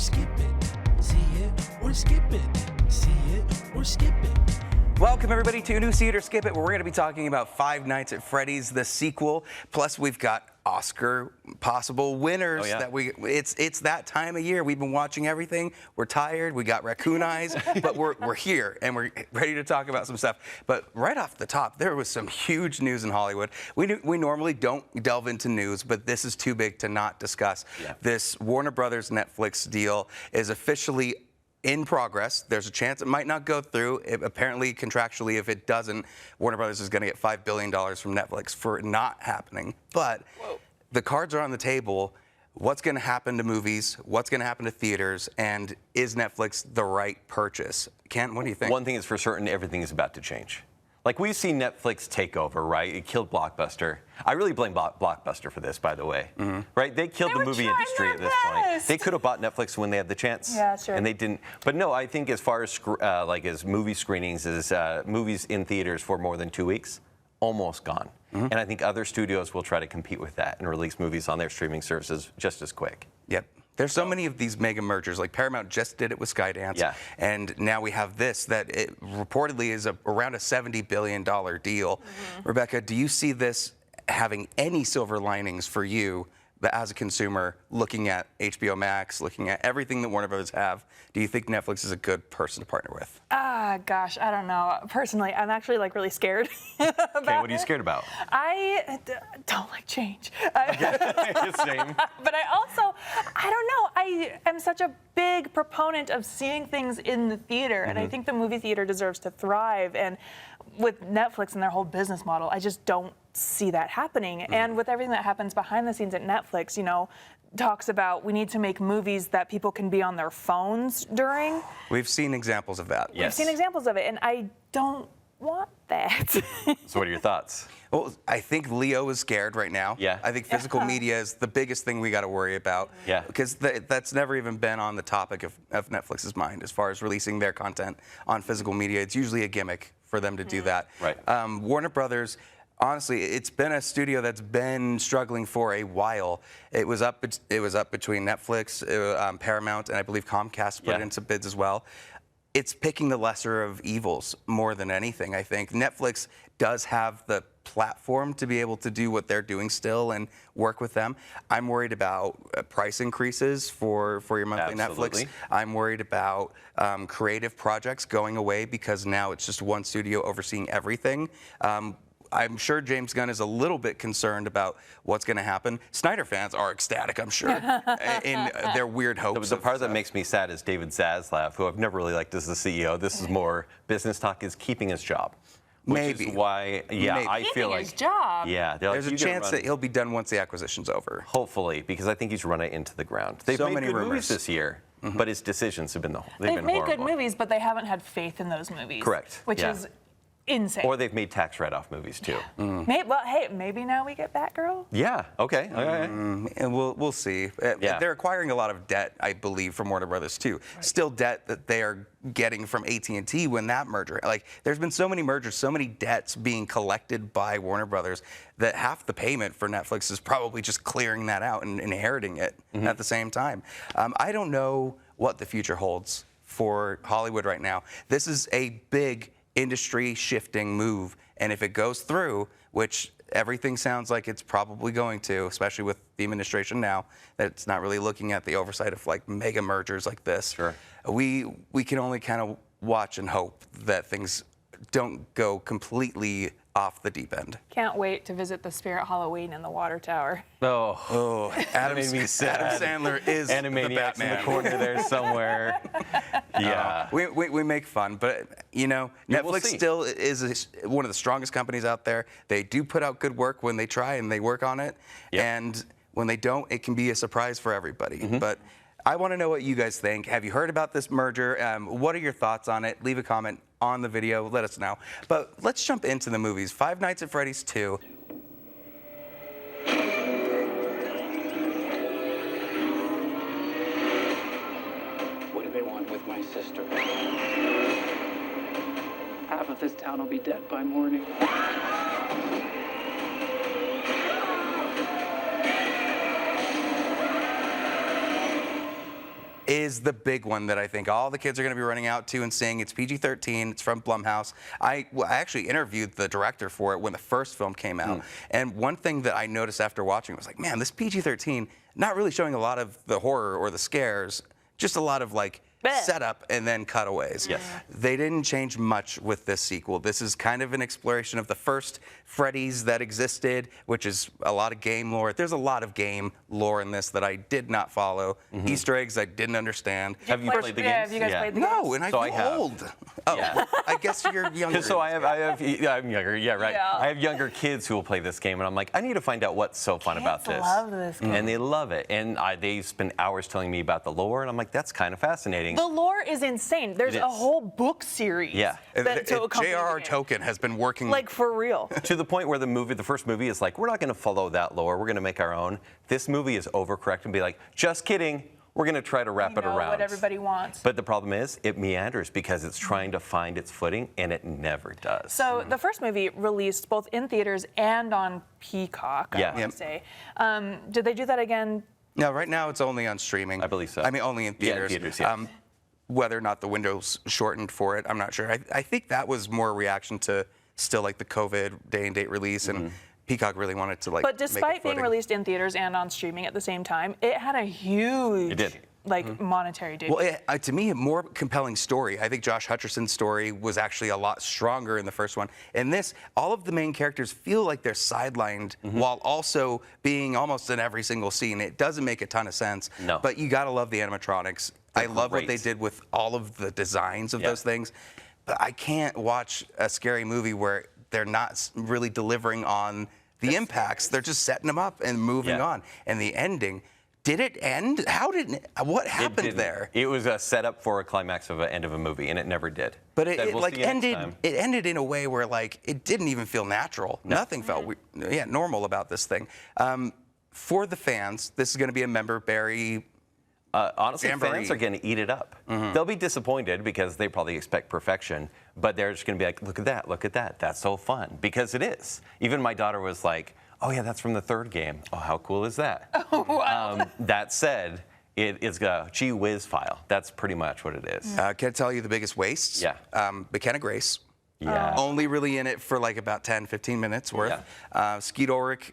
skip it. See it or skip it. See it or skip it. Welcome, everybody, to a new See It or Skip It, where we're going to be talking about Five Nights at Freddy's, the sequel. Plus, we've got Oscar possible winners. Oh, yeah. It's that time of year. We've been watching everything. We're tired. We got raccoon eyes, but we're here and we're ready to talk about some stuff. But right off the top, there was some huge news in Hollywood. We normally don't delve into news, but this is too big to not discuss. Yeah. This Warner Brothers Netflix deal is officially in progress. There's a chance it might not go through. Apparently, contractually, if it doesn't, Warner Brothers is going to get $5 billion from Netflix for it not happening. But the cards are on the table. What's going to happen to movies? What's going to happen to theaters? And is Netflix the right purchase? Kent, what do you think? One thing is for certain, everything is about to change. Like, we've seen Netflix take over, right? It killed Blockbuster. I really blame Blockbuster for this, by the way. Mm-hmm. Right? They killed the movie industry at this point. They could have bought Netflix when they had the chance. Yeah, sure. And they didn't. But no, I think as far as as movie screenings, as movies in theaters for more than 2 weeks, almost gone. Mm-hmm. And I think other studios will try to compete with that and release movies on their streaming services just as quick. Yep. There's so many of these mega mergers. Like Paramount just did it with Skydance, yeah. And now we have this that it reportedly is around a $70 billion deal. Mm-hmm. Rebecca, do you see this having any silver linings for you as a consumer, looking at HBO Max, looking at everything that Warner Brothers have? Do you think Netflix is a good person to partner with? Gosh, I don't know. Personally, I'm actually really scared. Okay, what are you scared about? I don't like change. Same. But I don't know. I am such a big proponent of seeing things in the theater, and I think the movie theater deserves to thrive. And with Netflix and their whole business model, I just don't see that happening. And with everything that happens behind the scenes at Netflix, talks about we need to make movies that people can be on their phones during. We've seen examples of that. Yes. We've seen examples of it, and I don't want that. So what are your thoughts? Well, I think Leo is scared right now. Yeah. I think physical media is the biggest thing we got to worry about. Yeah. Because that's never even been on the topic of Netflix's mind as far as releasing their content on physical media. It's usually a gimmick for them to do that. Right. Warner Brothers, honestly, it's been a studio that's been struggling for a while. It was up between Netflix, Paramount, and I believe Comcast put in some bids as well. It's picking the lesser of evils more than anything, I think. Netflix does have the platform to be able to do what they're doing still and work with them. I'm worried about price increases for your monthly Absolutely. Netflix. I'm worried about creative projects going away because now it's just one studio overseeing everything. I'm sure James Gunn is a little bit concerned about what's going to happen. Snyder fans are ecstatic, I'm sure, in their weird hopes. The part that makes me sad is David Zaslav, who I've never really liked as the CEO. This is more business talk, is keeping his job. Which is why, I feel like his job. Yeah, there's a chance that he'll be done once the acquisition's over. Hopefully, because I think he's run it into the ground. They've so made many good rumors movies this year, but his decisions have been They've made horrible. good movies, but they haven't had faith in those movies. Correct. Which is insane. Or they've made tax write-off movies too. Maybe now we get Batgirl. Yeah. Okay. And we'll see. They're acquiring a lot of debt, I believe, from Warner Brothers too. Right. Still debt that they are getting from AT&T when that merger. Like, there's been so many mergers, so many debts being collected by Warner Brothers that half the payment for Netflix is probably just clearing that out and inheriting it at the same time. I don't know what the future holds for Hollywood right now. This is a big industry shifting move, and if it goes through, which everything sounds like it's probably going to, especially with the administration now, that it's not really looking at the oversight of mega mergers like this. Sure. We can only kind of watch and hope that things don't go completely off the deep end. Can't wait to visit the Spirit Halloween in the Water Tower. Adam made me sad. Adam Sandler is the Animaniacs in Batman. the corner there somewhere. Yeah. We make fun, but Netflix still is one of the strongest companies out there. They do put out good work when they try and they work on it, and when they don't, it can be a surprise for everybody. But I want to know what you guys think. Have you heard about this merger? What are your thoughts on it? Leave a comment on the video. Let us know. But let's jump into the movies. Five Nights at Freddy's 2. What do they want with my sister? Half of this town will be dead by morning. is the big one that I think all the kids are going to be running out to and seeing. It's PG-13. It's from Blumhouse. I actually interviewed the director for it when the first film came out. And one thing that I noticed after watching was like, man, this PG-13, not really showing a lot of the horror or the scares, just a lot of like setup and then cutaways. Yes. They didn't change much with this sequel. This is kind of an exploration of the first Freddys that existed, which is a lot of game lore. There's a lot of game lore in this that I did not follow. Easter eggs I didn't understand. Have you played the games? Have you guys played the games? No, and I feel have. old. Oh, I guess you're younger. So I'm younger. Yeah, right. Yeah. I have younger kids who will play this game, and I'm like, I need to find out what's so fun about Kids this. love this game. And they love it. And they spend hours telling me about the lore, and I'm like, that's kind of fascinating. The lore is insane. There's It a is. whole book series. Yeah. To accompany the J.R.R. game. Tolkien has been working. Like, for real. To the point where the first movie is like, we're not going to follow that lore. We're going to make our own. This movie is overcorrect and be like, just kidding. We're going to try to wrap it around. What everybody wants. But the problem is, it meanders because it's trying to find its footing, and it never does. So the first movie released both in theaters and on Peacock, Yeah. I want to say. Did they do that again? No, right now it's only on streaming. I believe so. I mean, only in Yeah, in theaters. theaters, yeah. Whether or not the window's shortened for it, I'm not sure. I think that was more a reaction to still like the COVID day and date release, and Peacock really wanted to like. But make despite a being footing. released in theaters and on streaming at the same time, it had a huge, It did. like, monetary debut. Well, to me, a more compelling story. I think Josh Hutcherson's story was actually a lot stronger in the first one. In this, all of the main characters feel like they're sidelined while also being almost in every single scene. It doesn't make a ton of sense. No. But you gotta love the animatronics. I love what they great. did with all of the designs of Yeah. those things. But I can't watch a scary movie where they're not really delivering on the impacts. They're just setting them up and moving Yeah. on. And the ending. Did it end? What happened didn't. there? It was a setup for a climax of an end of a movie, and it never did. But Said, it "We'll like see you next ended. time." It ended in a way where like it didn't even feel natural. Nothing felt normal about this thing. For the fans, this is going to be a member berry. Honestly, Jamboree. fans are going to eat it up. They'll be disappointed because they probably expect perfection, but they're just going to be like, look at that. That's so fun. Because it is. Even my daughter was like, oh, yeah, that's from the third game. Oh, how cool is that? That said, it's a gee whiz file. That's pretty much what it is. Can I tell you the biggest wastes? Yeah. McKenna Grace. Yeah. Only really in it for like about 10, 15 minutes worth. Skeet Ulrich,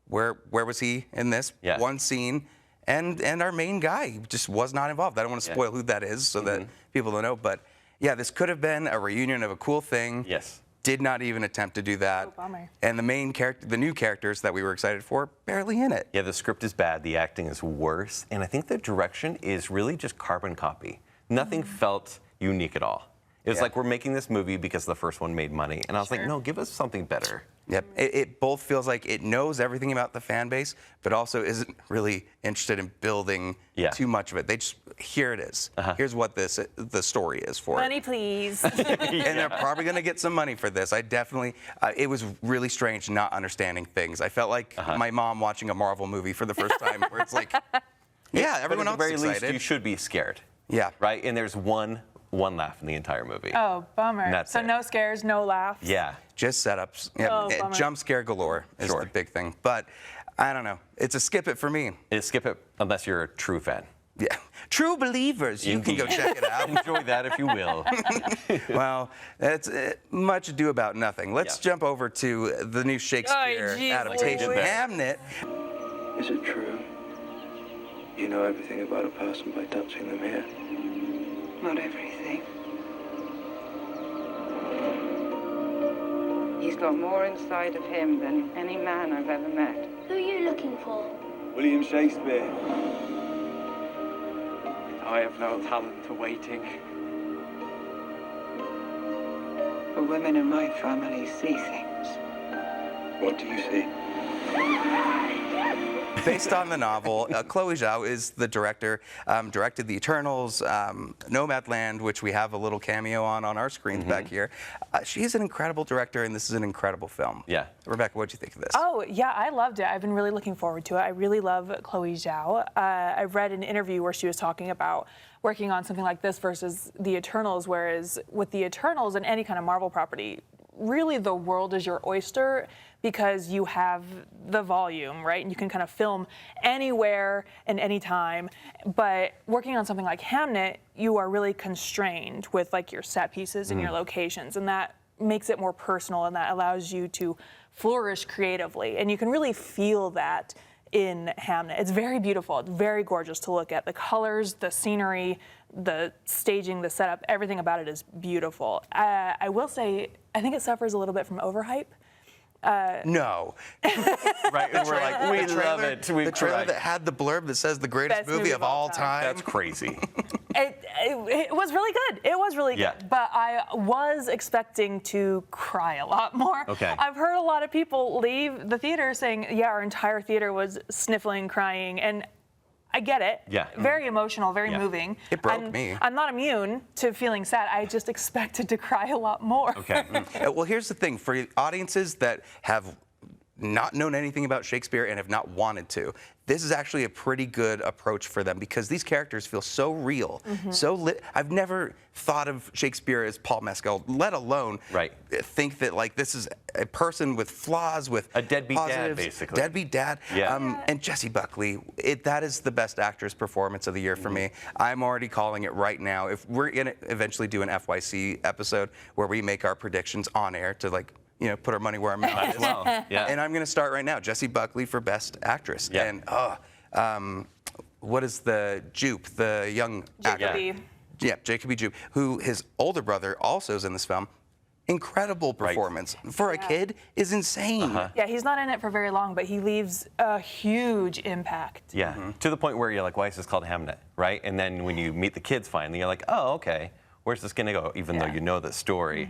where was he in this? Yeah. One scene. And our main guy just was not involved. I don't want to spoil who that is so that people don't know. But yeah, this could have been a reunion of a cool thing. Yes. Did not even attempt to do that. Oh, bummer. And the main character, the new characters that we were excited for, barely in it. Yeah, the script is bad, the acting is worse, and I think the direction is really just carbon copy. Nothing felt unique at all. It was like, we're making this movie because the first one made money. And I was like, no, give us something better. Yep. It both feels like it knows everything about the fan base, but also isn't really interested in building too much of it. They just, here it is. Here's what the story is for Money, it. please. And they're probably going to get some money for this. I definitely, it was really strange not understanding things. I felt like my mom watching a Marvel movie for the first time, where it's like, yeah, everyone else But at the is very excited. least, you should be scared. Yeah. Right? And there's one laugh in the entire movie. Oh, bummer. And that's So it. no scares, no laughs. Yeah. Just setups. Yeah, Oh, bummer. jump scare galore is Sure. the big thing. But I don't know. It's a skip it for me. Skip it unless you're a true fan. Yeah. True believers, you can go check it out. Enjoy that if you will. Well, it's much ado about nothing. Let's jump over to the new Shakespeare geez, adaptation, Louise. Hamlet. Is it true? You know everything about a person by touching them here. Not everything. He's got more inside of him than any man I've ever met. Who are you looking for? William Shakespeare. I have no talent for waiting. The women in my family see things. What do you see? Based on the novel, Chloe Zhao is the director, directed The Eternals, Nomadland, which we have a little cameo on our screens back here. She's an incredible director, and this is an incredible film. Yeah. Rebecca, what do you think of this? Oh, yeah, I loved it. I've been really looking forward to it. I really love Chloe Zhao. I read an interview where she was talking about working on something like this versus The Eternals, whereas with The Eternals and any kind of Marvel property, really the world is your oyster because you have the volume, right? And you can kind of film anywhere and anytime. But working on something like Hamlet, you are really constrained with like your set pieces and your locations, and that makes it more personal, and that allows you to flourish creatively. And you can really feel that in Hamlet. It's very beautiful. It's very gorgeous to look at. The colors, the scenery, the staging, the setup, everything about it is beautiful. I will say, I think it suffers a little bit from overhype. No. Right, and we're like, we love it. The trailer that had the blurb that says the greatest Best movie of all time. That's crazy. It was really good. It was really Yeah. good. But I was expecting to cry a lot more. Okay. I've heard a lot of people leave the theater saying, yeah, our entire theater was sniffling, crying, and I get it. Yeah. Very emotional, very moving. It broke me. I'm not immune to feeling sad. I just expected to cry a lot more. Okay. Well, here's the thing. For audiences that have not known anything about Shakespeare and have not wanted to, this is actually a pretty good approach for them because these characters feel so real, I've never thought of Shakespeare as Paul Mescal, let alone think that like this is a person with flaws, with a deadbeat dad, positives. basically. Deadbeat dad. Yeah. And Jessie Buckley, that is the best actress performance of the year for me. I'm already calling it right now. If we're gonna eventually do an FYC episode where we make our predictions on air to like, put our money where our mouth is. Well, yeah. And I'm going to start right now. Jessie Buckley for Best Actress. Yeah. And what is the Jupe, the young actor? Jacoby. Yeah, Jacoby Jupe, who his older brother also is in this film. Incredible performance for a kid is insane. Yeah, he's not in it for very long, but he leaves a huge impact. Yeah, to the point where you're like, why is this called Hamlet, right? And then when you meet the kids finally, you're like, oh, okay. Where's this going to go? Even though you know the story,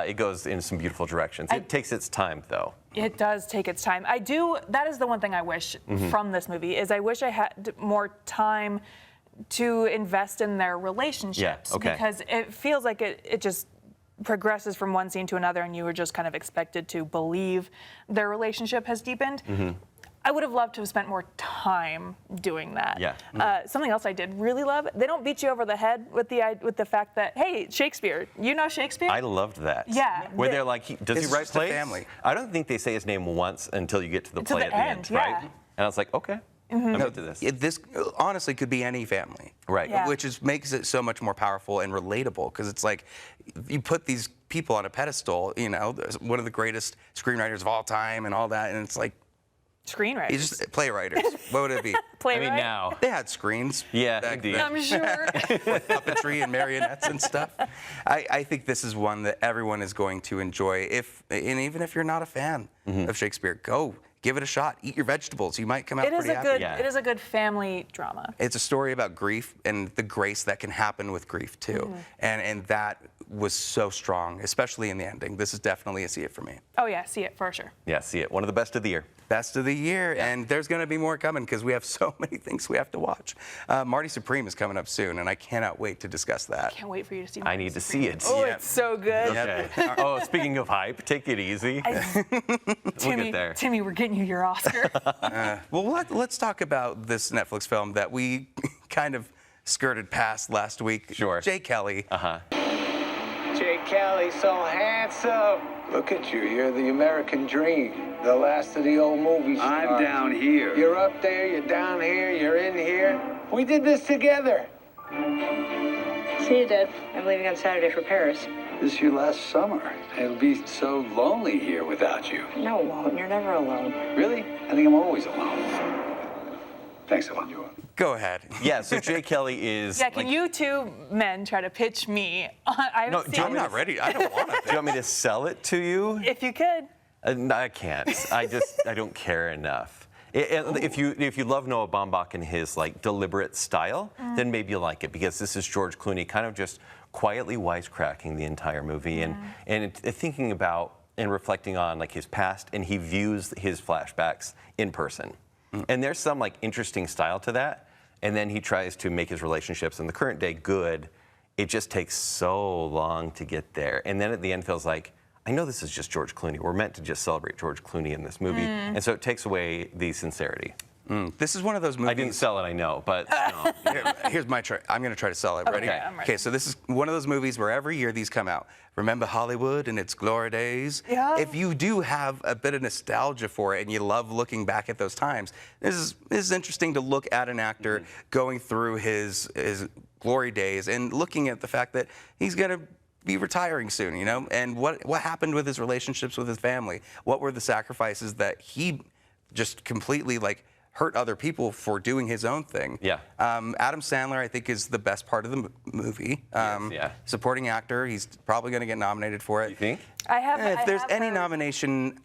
it goes in some beautiful directions. It takes its time, though. It does take its time. That is the one thing I wish from this movie, is I wish I had more time to invest in their relationships. Yeah, okay. Because it feels like it just progresses from one scene to another, and you were just kind of expected to believe their relationship has deepened. I would have loved to have spent more time doing that. Yeah. Something else I did really love, they don't beat you over the head with the fact that, hey, Shakespeare, you know Shakespeare? I loved that. Yeah. Where they're like, does he It's write just a plays? family. I don't think they say his name once until you get to the To play the at the end, end, yeah. right? And I was like, okay, I'm into this. This honestly could be any family. Right. Yeah. Which makes it so much more powerful and relatable because it's like you put these people on a pedestal, one of the greatest screenwriters of all time and all that, and it's like, Screenwriters. it's just playwriters. What would it be? I Playwright. mean, now. They had screens. Yeah, back indeed. then. I'm sure. With puppetry and marionettes and stuff. I think this is one that everyone is going to enjoy. And even if you're not a fan of Shakespeare, go give it a shot. Eat your vegetables. You might come out It is pretty a happy. good. Yeah. It is a good family drama. It's a story about grief and the grace that can happen with grief too. And that was so strong, especially in the ending. This is definitely a see it for me. Oh yeah, see it for sure. Yeah, see it. One of the best of the year. Best of the year, and there's going to be more coming because we have so many things we have to watch. Marty Supreme is coming up soon, and I cannot wait to discuss that. Can't wait for you to see. I need to see it. Oh, Yeah. it's so good. Okay. Oh, speaking of hype, take it easy. We'll get there. Timmy, we're getting you your Oscar. Well, let's talk about this Netflix film that we kind of skirted past last week. Sure. Jay Kelly. Jay Kelly, so handsome. Look at you. You're the American dream. The last of the old movie stars. I'm down here. You're up there, you're down here, you're in here. We did this together. See you, Dad. I'm leaving on Saturday for Paris. This is your last summer. It'll be so lonely here without you. No, it won't. You're never alone. Really? I think I'm always alone. Thanks a lot. Go ahead. Yeah, so Jay Kelly is. Yeah, can you two men try to pitch me? I No, haven't do you seen I'm not ready. I don't want Do you to. want me to sell it to you? If you could. I can't. I don't care enough. If you love Noah Baumbach and his like deliberate style, then maybe you'll like it because this is George Clooney kind of just quietly wisecracking the entire movie and thinking about and reflecting on like his past, and he views his flashbacks in person. And there's some like interesting style to that. And then he tries to make his relationships in the current day good. It just takes so long to get there. And then at the end feels like, I know this is just George Clooney. We're meant to just celebrate George Clooney in this movie. And so it takes away the sincerity. This is one of those movies. I didn't sell it, I know, but no. Here's my try. I'm going to try to sell it. Ready? Okay, I'm ready. Okay, so this is one of those movies where every year these come out. Remember Hollywood and its glory days? Yeah. If you do have a bit of nostalgia for it and you love looking back at those times, this is interesting to look at an actor going through his glory days and looking at the fact that he's going to be retiring soon, you know? And what happened with his relationships with his family? What were the sacrifices that he just completely hurt other people for doing his own thing? Yeah. Adam Sandler, I think, is the best part of the movie. Yeah. Supporting actor, he's probably going to get nominated for it. You think? If there's any heard- nomination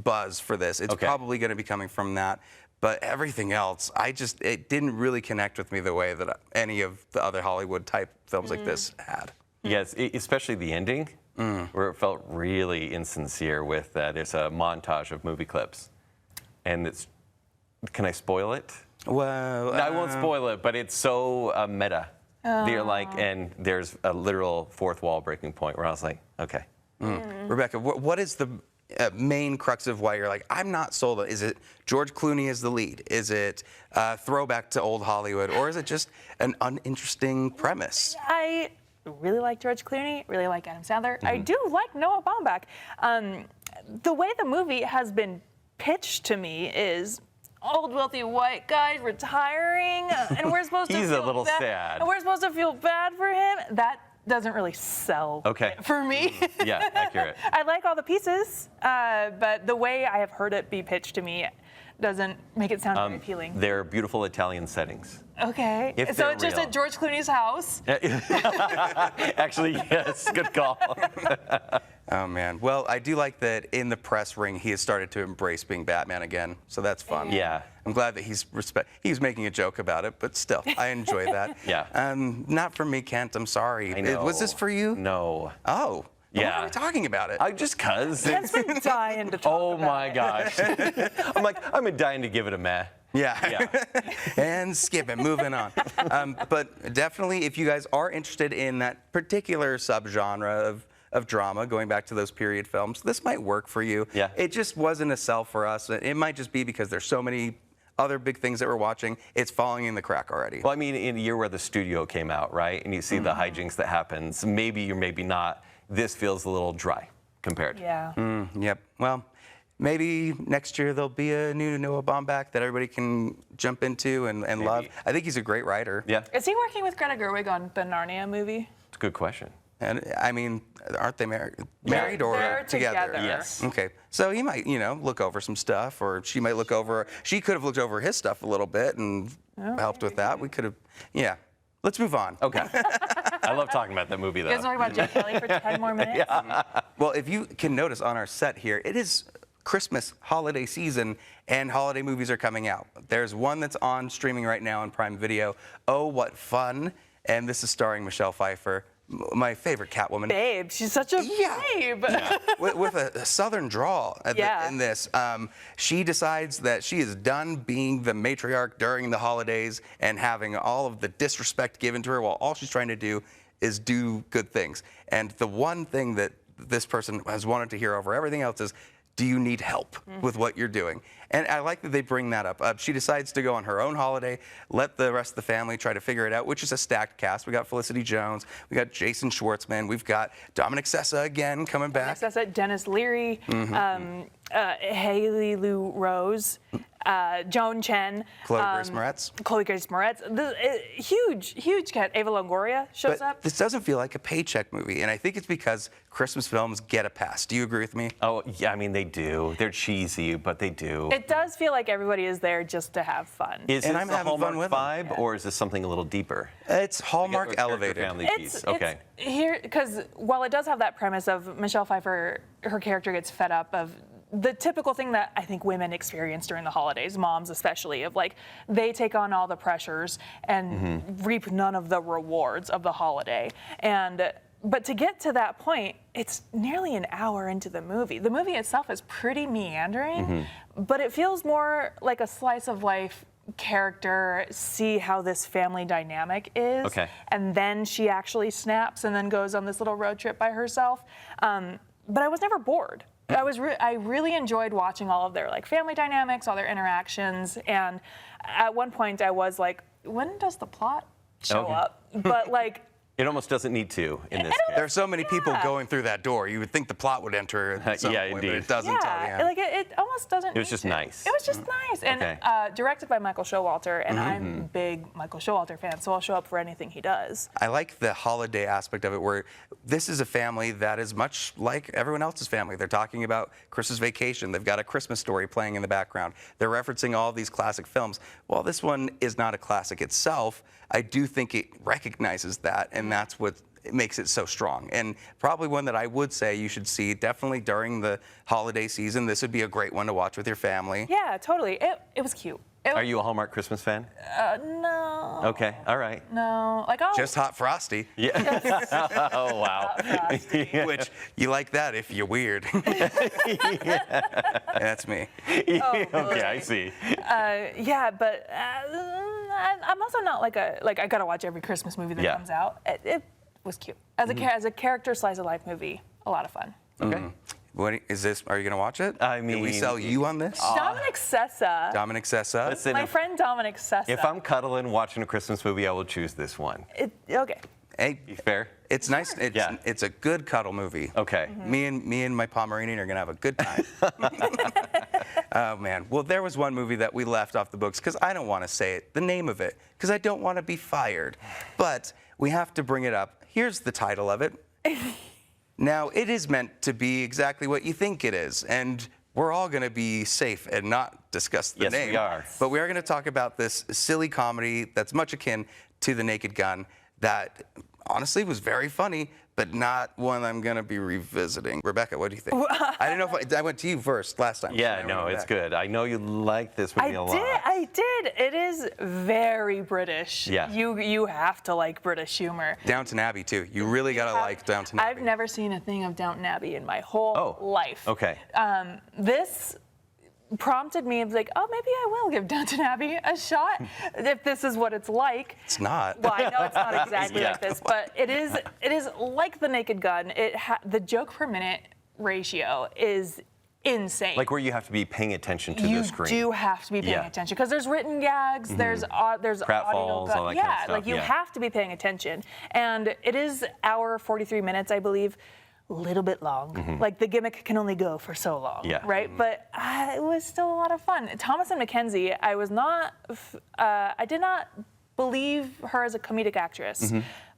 buzz for this, it's probably going to be coming from that. But everything else, it didn't really connect with me the way that any of the other Hollywood type films like this had. Yes, especially the ending, where it felt really insincere with there's a montage of movie clips. And it's, can I spoil it? Well, No, I won't spoil it, but it's so meta. You're and there's a literal fourth wall breaking point where I was like, okay. Rebecca, what is the main crux of why you're like, I'm not sold on? Is it George Clooney as the lead? Is it throwback to old Hollywood? Or is it just an uninteresting premise? I really like George Clooney, really like Adam Sandler. I do like Noah Baumbach. The way the movie has been pitched to me is old wealthy white guy retiring, and we're supposed to He's feel a little bad, sad. and we're supposed to feel bad for him. That doesn't really sell it for me. Yeah, accurate. I like all the pieces, but the way I have heard it be pitched to me doesn't make it sound very appealing. They're beautiful Italian settings. Okay, If so they're it's just real. at George Clooney's house. Actually, yes, good call. Oh man. Well, I do like that in the press ring he has started to embrace being Batman again, so that's fun. Yeah. I'm glad that he's making a joke about it, but still, I enjoy that. Yeah. Not for me, Kent. I'm sorry. I know. Was this for you? No. Oh. Well, Yeah. why are we talking about it? Just cuz. Kent's been dying to talk Oh about my it. gosh. I'm dying to give it a meh. Yeah. And skip it, moving on. But definitely, if you guys are interested in that particular subgenre of drama, going back to those period films, this might work for you. Yeah. It just wasn't a sell for us. It might just be because there's so many other big things that we're watching, it's falling in the crack already. Well, I mean, in a year where the studio came out, right, and you see the hijinks that happens, maybe or maybe not, this feels a little dry compared. Yeah. Yep. Well, maybe next year there'll be a new Noah Baumbach that everybody can jump into and love. I think he's a great writer. Yeah, Is he working with Greta Gerwig on the Narnia movie? it's a good question. And I mean, aren't they married or They're together. Yes. Okay. So he might, look over some stuff, or she might she could have looked over his stuff a little bit and helped with that. We could have, yeah. Let's move on. Okay. I love talking about that movie, though. You guys talk about Jake Kelly for 10 more minutes? Well, if you can notice on our set here, it is Christmas holiday season and holiday movies are coming out. There's one that's on streaming right now on Prime Video, Oh, What Fun. And this is starring Michelle Pfeiffer, my favorite Catwoman. Babe, she's such a babe. Yeah. with a southern drawl in this. She decides that she is done being the matriarch during the holidays and having all of the disrespect given to her while all she's trying to do is do good things. And the one thing that this person has wanted to hear over everything else is, do you need help with what you're doing? And I like that they bring that up. She decides to go on her own holiday, let the rest of the family try to figure it out, which is a stacked cast. We got Felicity Jones, we got Jason Schwartzman, we've got Dominic Sessa again coming back. That's it. Dennis Leary, Haley Lou Rose, Joan Chen, Chloe Grace Moretz. Chloe Grace Moretz. Huge cat. Ava Longoria shows But up. this doesn't feel like a paycheck movie, and I think it's because Christmas films get a pass. Do you agree with me? Oh, yeah, I mean, they do. They're cheesy, but they do. It does feel like everybody is there just to have fun. Is And this I'm the having fun Hallmark with vibe, or is this something a little deeper? It's Hallmark Like a character elevated. family piece. It's Okay. here because while it does have that premise of Michelle Pfeiffer, her character gets fed up of the typical thing that I think women experience during the holidays, moms especially, of like they take on all the pressures and reap none of the rewards of the holiday. But to get to that point, it's nearly an hour into the movie. The movie itself is pretty meandering, but it feels more like a slice of life character, see how this family dynamic is. Okay. And then she actually snaps and then goes on this little road trip by herself. But I was never bored. I really enjoyed watching all of their like family dynamics, all their interactions, and at one point I was like, when does the plot show up? But like. It almost doesn't need to in this case. There's so many people going through that door. You would think the plot would enter at some point, indeed. but it doesn't. Like it almost doesn't. It was just nice. It was just nice, and directed by Michael Showalter, and I'm a big Michael Showalter fan, so I'll show up for anything he does. I like the holiday aspect of it, where this is a family that is much like everyone else's family. They're talking about Christmas Vacation. They've got A Christmas Story playing in the background. They're referencing all these classic films. While this one is not a classic itself, I do think it recognizes that, and that's what makes it so strong. And probably one that I would say you should see definitely during the holiday season. This would be a great one to watch with your family. Yeah, totally. It was cute. Are you a Hallmark Christmas fan? No. Okay, all right. No, like I'll Just Hot Frosty. Yeah. Oh, wow. Which, you like that if you're weird. That's me. Okay, I see. Yeah, but I'm also not like I gotta watch every Christmas movie that comes out. It was cute as a character slice of life movie. A lot of fun. Okay. What is this? Are you going to watch it? I mean, did we sell you on this? Dominic Sessa. Dominic Sessa. Listen, My friend Dominic Sessa. if I'm cuddling watching a Christmas movie, I will choose this one. Okay. Hey, Fair? it's nice. It's a good cuddle movie. Okay. Me and my Pomeranian are gonna have a good time. Oh man. Well, there was one movie that we left off the books because I don't want to say it, the name of it, because I don't want to be fired. But we have to bring it up. Here's the title of it. Now, it is meant to be exactly what you think it is, and we're all going to be safe and not discuss the name. Yes, we are. But we are going to talk about this silly comedy that's much akin to The Naked Gun that honestly was very funny, but not one I'm going to be revisiting. Rebecca, what do you think? I don't know if I went to you first last time. Yeah, no, it's good. I know you like this movie a lot. I did. It is very British. Yeah. You have to like British humor. Downton Abbey, too. You really got to like Downton Abbey. I've never seen a thing of Downton Abbey in my whole life. Okay. This prompted me of like, oh, maybe I will give Downton Abbey a shot if this is what it's like. It's not. Well, I know it's not exactly like this, but it is like The Naked Gun. The joke per minute ratio is insane. Like where you have to be paying attention to the screen. You do have to be paying attention because there's written gags, there's audio pratfalls, all that kind of stuff. Like you have to be paying attention, and it is hour 43 minutes, I believe. Little bit long. Like the gimmick can only go for so long, right? But it was still a lot of fun. Thomasin McKenzie, I did not believe her as a comedic actress,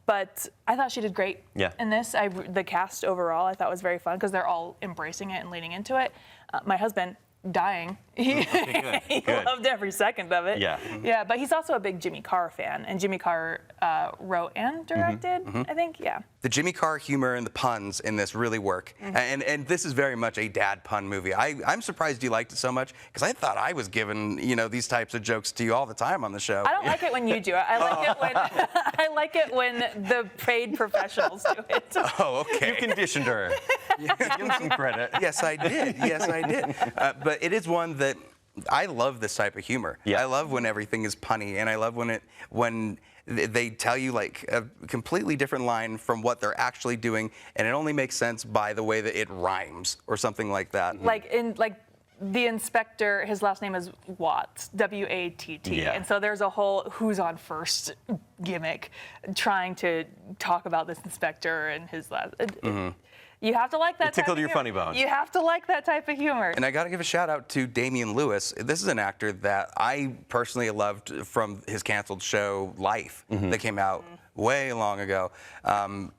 but I thought she did great in this. The cast overall I thought was very fun because they're all embracing it and leaning into it. My husband, dying. He loved every second of it. Yeah, but he's also a big Jimmy Carr fan, and Jimmy Carr wrote and directed, I think, The Jimmy Carr humor and the puns in this really work. And this is very much a dad pun movie. I'm surprised you liked it so much, because I thought I was giving, these types of jokes to you all the time on the show. I don't like it when you do it. I like it when the paid professionals do it. Oh, okay. You conditioned her. Give him some credit. Yes, I did. Yes, I did. But it is one that I love this type of humor. I love when everything is punny, and I love when they tell you like a completely different line from what they're actually doing, and it only makes sense by the way that it rhymes or something like that. Like the inspector, his last name is Watts, W-A-T-T. And so there's a whole who's on first gimmick trying to talk about this inspector and his last. You have to like that. It tickled your funny bone. You have to like that type of humor. And I got to give a shout out to Damian Lewis. This is an actor that I personally loved from his canceled show Life that came out way long ago.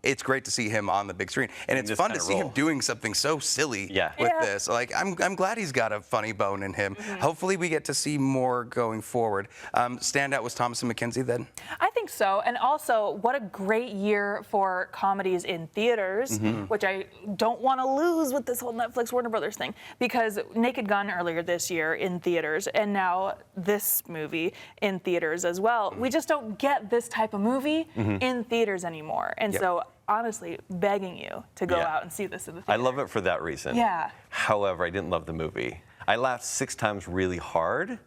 It's great to see him on the big screen, and it's fun to see him doing something so silly with this. Like I'm glad he's got a funny bone in him. Hopefully we get to see more going forward. Standout was Thomasin McKenzie then? I think so, and also what a great year for comedies in theaters, which I don't want to lose with this whole Netflix Warner Brothers thing, because Naked Gun earlier this year in theaters, and now this movie in theaters as well. We just don't get this type of movie in theaters anymore, and so honestly, begging you to go out and see this in the theater. I love it for that reason. However, I didn't love the movie. I laughed 6 times really hard,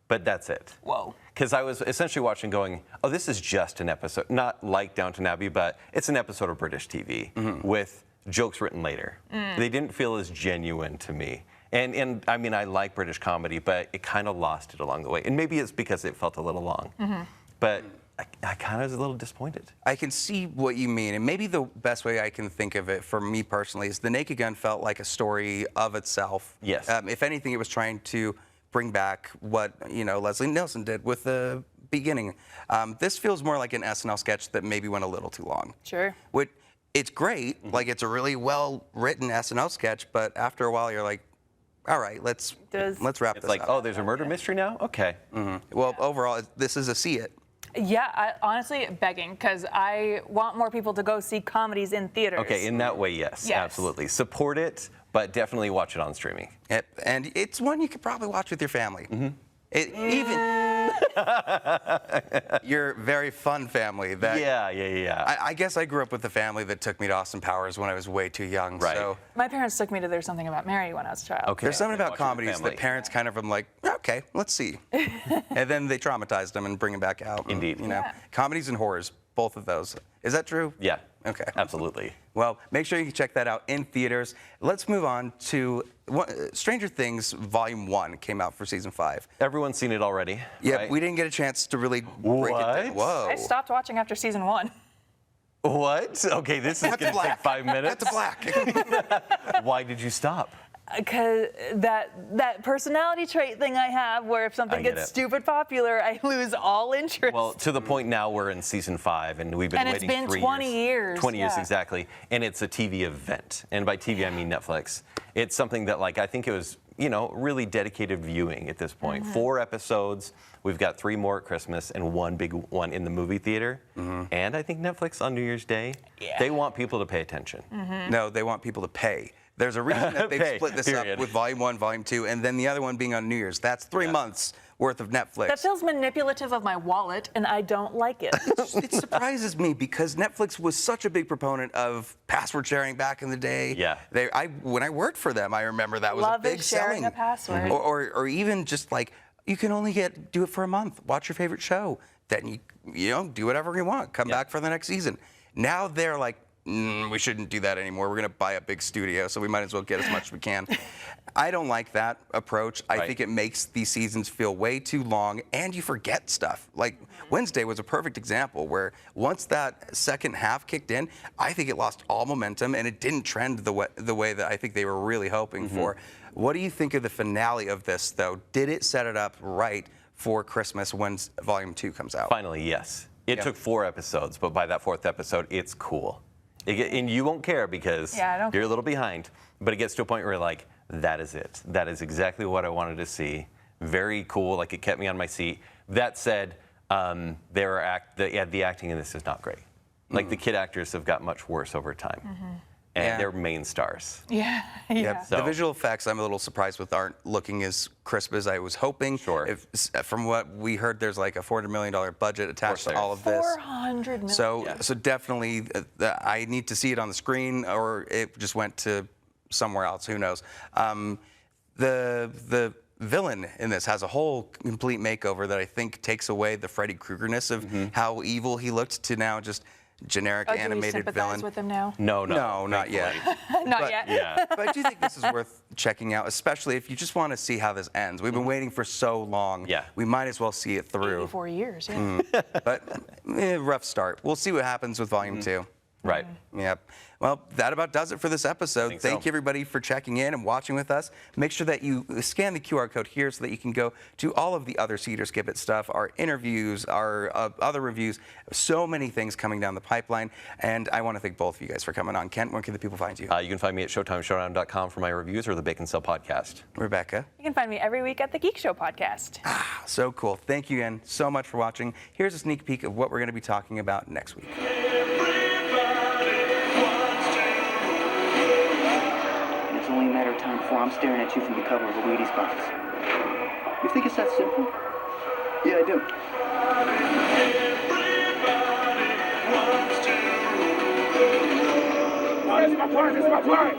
but that's it. Whoa. Because I was essentially watching going, oh, this is just an episode, not like Downton Abbey, but it's an episode of British TV with jokes written later. They didn't feel as genuine to me. And I mean, I like British comedy, but it kind of lost it along the way. And maybe it's because it felt a little long. But I kind of was a little disappointed. I can see what you mean, and maybe the best way I can think of it for me personally is The Naked Gun felt like a story of itself. Yes. If anything, it was trying to bring back what Leslie Nielsen did with the beginning. This feels more like an SNL sketch that maybe went a little too long. Sure. It's great, like it's a really well-written SNL sketch, but after a while you're like, all right, let's wrap this It's like, up. oh, there's a murder mystery now? Okay. Well, overall, this is a see it. Yeah, honestly, begging, because I want more people to go see comedies in theaters. Okay, in that way, yes, absolutely. Support it, but definitely watch it on streaming. Yep. And it's one you could probably watch with your family. Even your very fun family. Yeah. I guess I grew up with a family that took me to Austin Powers when I was way too young. Right. So My parents took me to There's Something About Mary when I was a child. Okay. there's something about Watch it with comedies family. that parents kind of am like, okay, let's see. And then they traumatize them and bring them back out. And, Indeed. Comedies and horrors, both of those. Is that true? Yeah. Okay. Absolutely. Well, make sure you check that out in theaters. Let's move on to Stranger Things Volume 1 came out for Season 5. Everyone's seen it already. Yeah, right? we didn't get a chance to really break it down. Whoa. I stopped watching after season 1. What? Okay, this is going to take 5 minutes. Cut to black. Why did you stop? Because that personality trait thing I have, where if something I get gets it. stupid popular, I lose all interest. Well, to the point now we're in season 5, and we've been And it's waiting been 3 20 years, 20 years yeah. exactly, and it's a TV event. And by TV, I mean Netflix. It's something that, like, I think it was, really dedicated viewing at this point. 4 episodes. We've got 3 more at Christmas and 1 big one in the movie theater. And I think Netflix on New Year's Day, they want people to pay attention. No, they want people to pay. There's a reason that they've Pay, split this period. up with Volume 1, Volume 2, and then the other one being on New Year's. That's 3 months worth of Netflix. that feels manipulative of my wallet, and I don't like it. It surprises me because Netflix was such a big proponent of password sharing back in the day. Yeah. When I worked for them, I remember that was Love a big is sharing selling. a password. Or even just like, you can only do it for a month. Watch your favorite show. Then you do whatever you want. Come back for the next season. Now they're like, we shouldn't do that anymore. We're going to buy a big studio, so we might as well get as much as we can. I don't like that approach. I think it makes these seasons feel way too long, and you forget stuff. Like Wednesday was a perfect example where once that second half kicked in, I think it lost all momentum, and it didn't trend the way that I think they were really hoping for. What do you think of the finale of this, though? Did it set it up right for Christmas when Volume 2 comes out? Finally, yes. It took 4 episodes, but by that 4th episode, it's cool. And you won't care because you're a little behind. But it gets to a point where you're like, that is it. That is exactly what I wanted to see. Very cool. Like, it kept me on my seat. That said, the acting in this is not great. Like, the kid actors have got much worse over time. And they're main stars. Yeah. The visual effects, I'm a little surprised with, aren't looking as crisp as I was hoping. Sure. From what we heard, there's like a $400 million budget attached to all of this. 400 million. So definitely, I need to see it on the screen, or it just went to somewhere else. Who knows? The villain in this has a whole complete makeover that I think takes away the Freddy Krueger-ness of how evil he looked to now just generic Do we animated sympathize villain. with him now? No, not yet. Not yet. Yeah. But I do think this is worth checking out, especially if you just want to see how this ends. We've been waiting for so long. Yeah. We might as well see it through. 84 years, yeah. But rough start. We'll see what happens with Volume 2. Right. Yep. Well, that about does it for this episode. Thank you, everybody, for checking in and watching with us. Make sure that you scan the QR code here so that you can go to all of the other Cedar Skip It stuff, our interviews, our other reviews, so many things coming down the pipeline. And I want to thank both of you guys for coming on. Kent, where can the people find you? You can find me at ShowtimeShowdown.com for my reviews or the Baconsale podcast. Rebecca? You can find me every week at the Geekshow podcast. So cool. Thank you again so much for watching. Here's a sneak peek of what we're going to be talking about next week. It's only a matter of time before I'm staring at you from the cover of a Wheaties box. You think it's that simple? Yeah, I do. Where's my plan?